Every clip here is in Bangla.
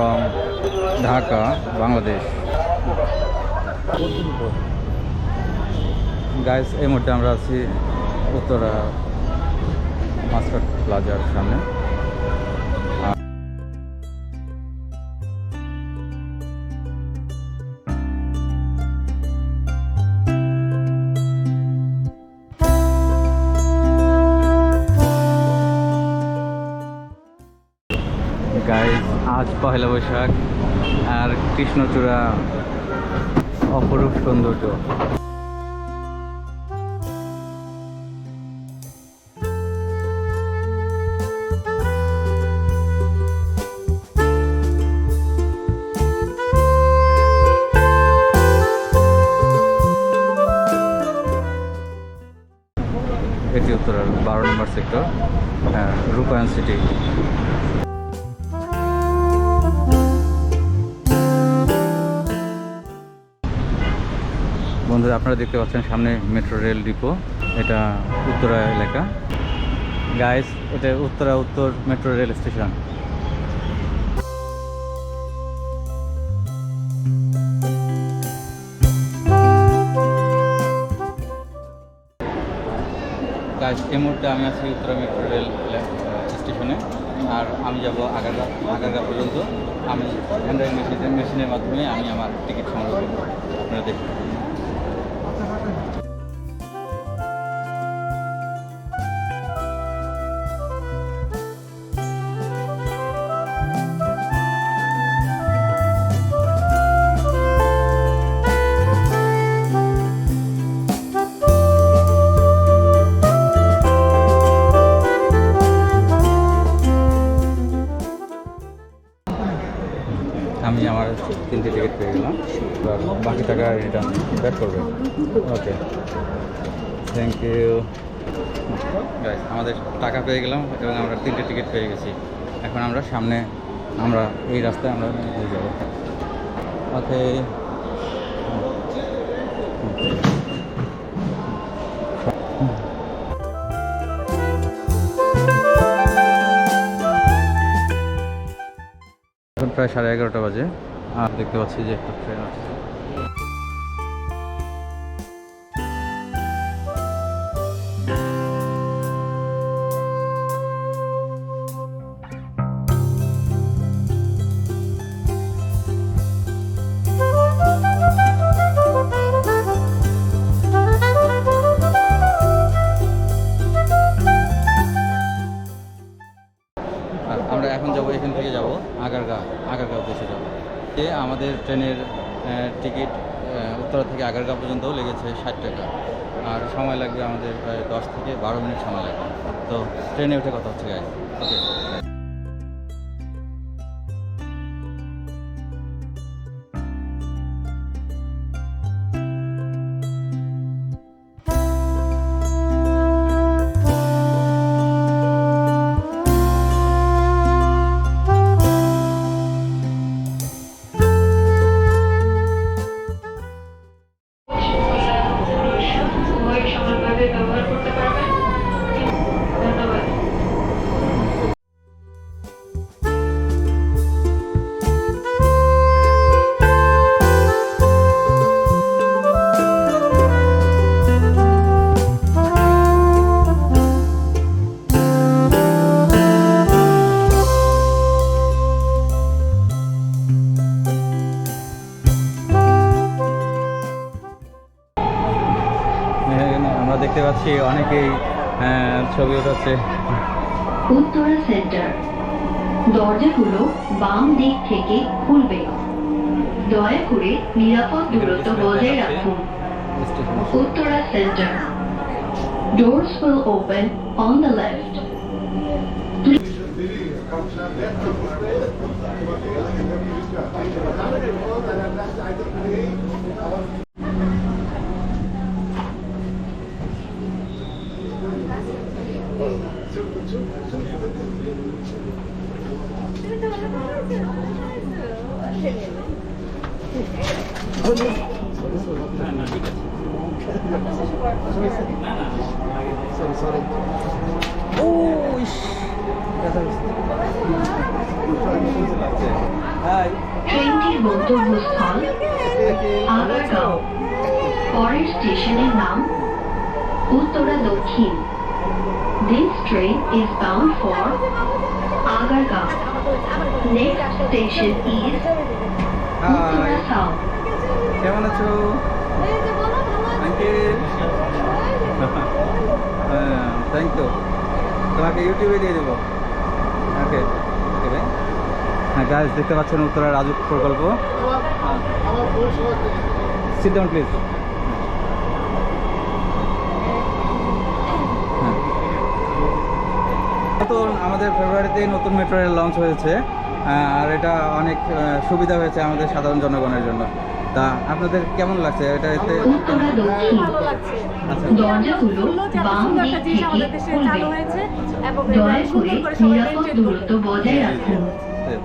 from Dhaka, Bangladesh. Guys, এই মুহূর্তে আমরা আছি উত্তরা মাস্টার প্লাজার সামনে। গাইজ, আজ পহেলা বৈশাখ আর কৃষ্ণচূড়া অপরূপ সৌন্দর্য। এটি উত্তরার 12 নম্বর সেক্টর, রূপায়ণ সিটি। বন্ধুরা, আপনারা দেখতে পাচ্ছেন সামনে মেট্রো রেল ডিপো। এটা উত্তরা এলাকা। গাইস, এটা উত্তরা উত্তর মেট্রো রেল স্টেশন। গাইস, এই মুহূর্তে আমি আছি উত্তরা মেট্রো রেল স্টেশনে, আর আমি যাব আগারগা পর্যন্ত। আমি হ্যান্ডরাইট মেশিনের মাধ্যমে আমি আমার টিকিট সংগ্রহ করব। আপনারা দেখুন। আমি আমার 3টে টিকিট পেয়ে গেলাম, এবার বাকি টাকা রিটার্ন ব্যাক করবে। ওকে, থ্যাংক ইউ গাইস। আমাদের টাকা পেয়ে গেলাম এবং আমরা 3টে টিকিট পেয়ে গেছি। এখন আমরা সামনে এই রাস্তায় আমরা নিয়ে যাব। ওকে, এখন প্রায় 11:30 বাজে, আর দেখতে পাচ্ছি যে একটা ট্রেন আসছে। আমরা এখন যাব, এখান থেকে যাব আগারগা উদ্দেশ্যে যাব। আমাদের ট্রেনের টিকিট উত্তরা থেকে আগারগা পর্যন্ত লেগেছে 60 টাকা, আর সময় লাগবে আমাদের প্রায় 10 থেকে 12 মিনিট সময় লাগবে। তো ট্রেনে উঠে কথা হচ্ছে গাইস। ওকে, আমরা দেখতে পাচ্ছি অনেকেই ছবি ওঠাচ্ছে। উত্তরা সেন্টার, দরজাগুলো বাম দিক থেকে খুলবে। দয়া করে নিরাপদ দূরত্ব বজায় রাখুন। Uttara centre, doors will open on the left. Sorry. Oh, ish. Hai. ট্রেনটির গন্তব্যস্থল আগারগাঁও। পরের স্টেশনের নাম উত্তরা দক্ষিণ। This train is bound for Agargaon. Next station is Uttara South. কেমন আছো? Thank you. তোমাকে ইউটিউবে দিয়ে দেবো। ওকে ওকে ভাই। হ্যাঁ গাইজ, দেখতে পাচ্ছেন উত্তরা রাজুক প্রকল্প। Sit down please. তো আমাদের ফেব্রুয়ারিতেই নতুন মেট্রো রেল লঞ্চ হয়েছে, আর এটা অনেক সুবিধা হয়েছে আমাদের সাধারণ জনগণের জন্য। তা আপনাদের কেমন লাগছে এটা? এতে উত্তরা দক্ষিণ। আচ্ছা, দরজাগুলো বাম দিক থেকে খুলবে। দয়া করে নিরাপদ দূরত্ব বজায় রাখুন।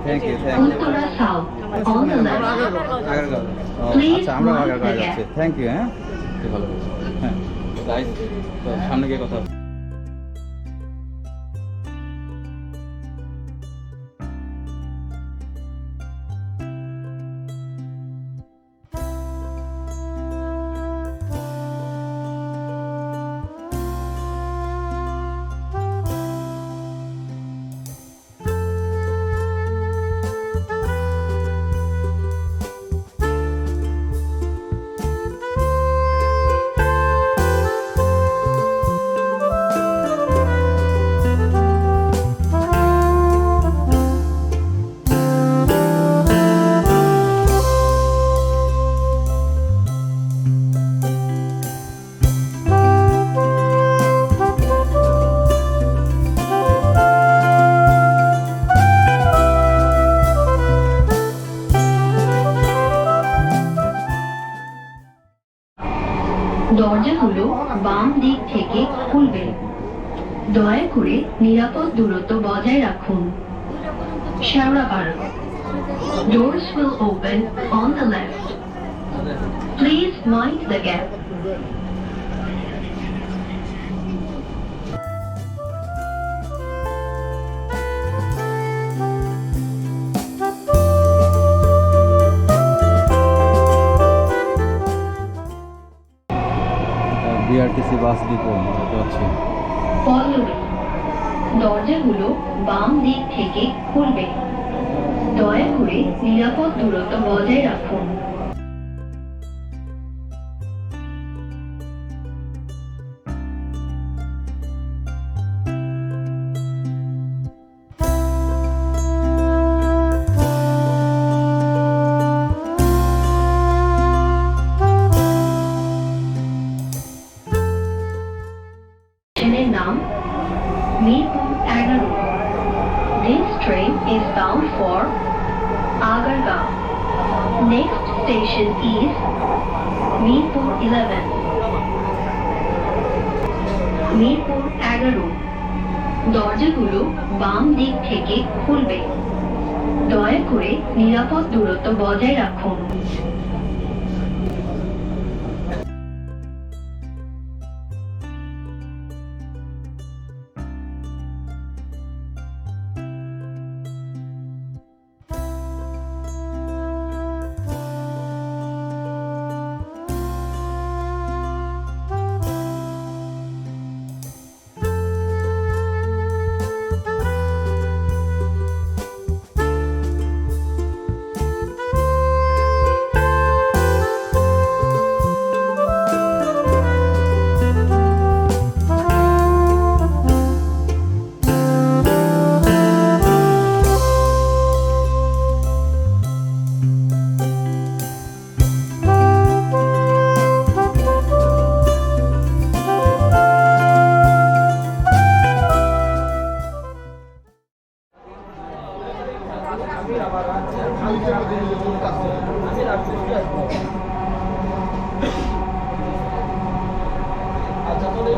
Thank you thank you. Uttara South on the left. Agargaon. আচ্ছা, আমরা আগারগাঁও যাচ্ছি। Thank you. হ্যাঁ, খুব ভালো। হ্যাঁ গাইজ, তো সামনে গিয়ে কথা হবে। দরজাগুলো বাম দিক থেকে খুলবে। দয়া করে নিরাপদ দূরত্ব বজায় রাখুন। Sharabara. Doors will open on the left. Please mind the gap. BRTC bus depot দেখতে পাচ্ছি। পল্লবী। দরজাগুলো বাম দিক থেকে খুলবে। দয়া করে নিরাপদ দূরত্ব বজায় রাখুন। স্টেশনের নাম Mirpur 11। This train is bound for Agargaon. Next station is Mirpur 11। Mirpur 11। দরজাগুলো বাম দিক থেকে খুলবে। দয়া করে নিরাপদ দূরত্ব বজায় রাখুন।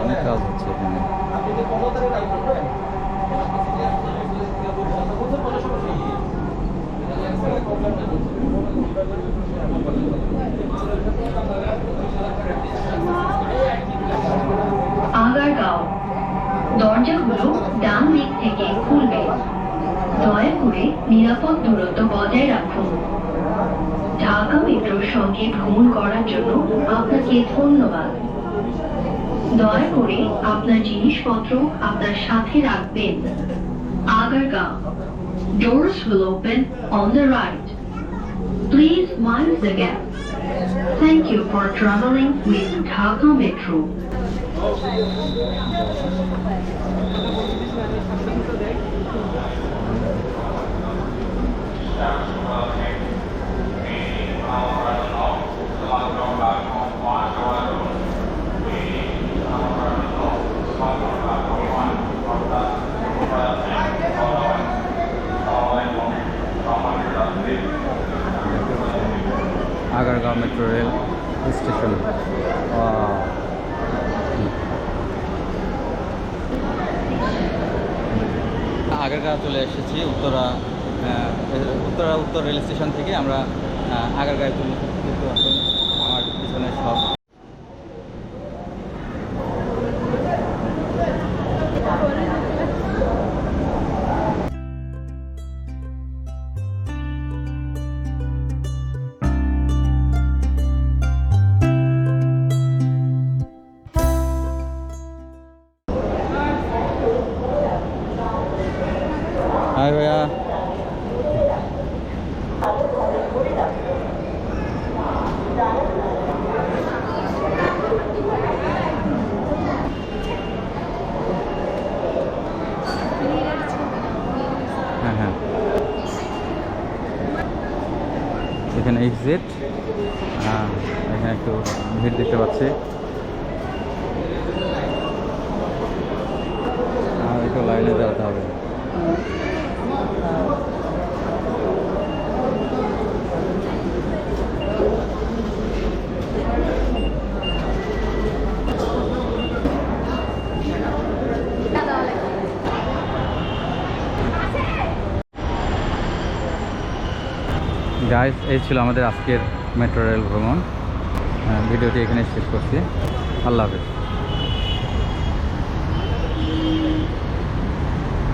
অনেক কাজ হচ্ছে এখানে। আগারগাঁও। দরজাগুলো ডান দিক থেকে খুলবে। দয়া করে নিরাপদ দূরত্ব বজায় রাখুন। মেট্রোর সঙ্গে ভ্রমণ করার জন্য আপনাকে ধন্যবাদ। দয়া করে আপনার জিনিসপত্র আপনার সাথে রাখবেন। Agargaon, doors will open on the right. Please mind the gap. Thank you for traveling with Dhaka Metro. Agargaon metro rail station. Agargaon চলে এসেছি উত্তর রেল স্টেশন থেকে। আমরা আগারগাঁও চলে এসেছি। আমার পিছনে সব হাই ভাইয়া। হ্যাঁ হ্যাঁ, এখানে এক্সিট। এখানে একটু ভিড় দেখতে পাচ্ছি। একটু লাইনে দাঁড়াতে হবে। গাইস, এই ছিল আমাদের আজকের মেট্রো রেল ভ্রমণ। ভিডিওটি এখানে শেষ করছি। আল্লাহ হাফেজ।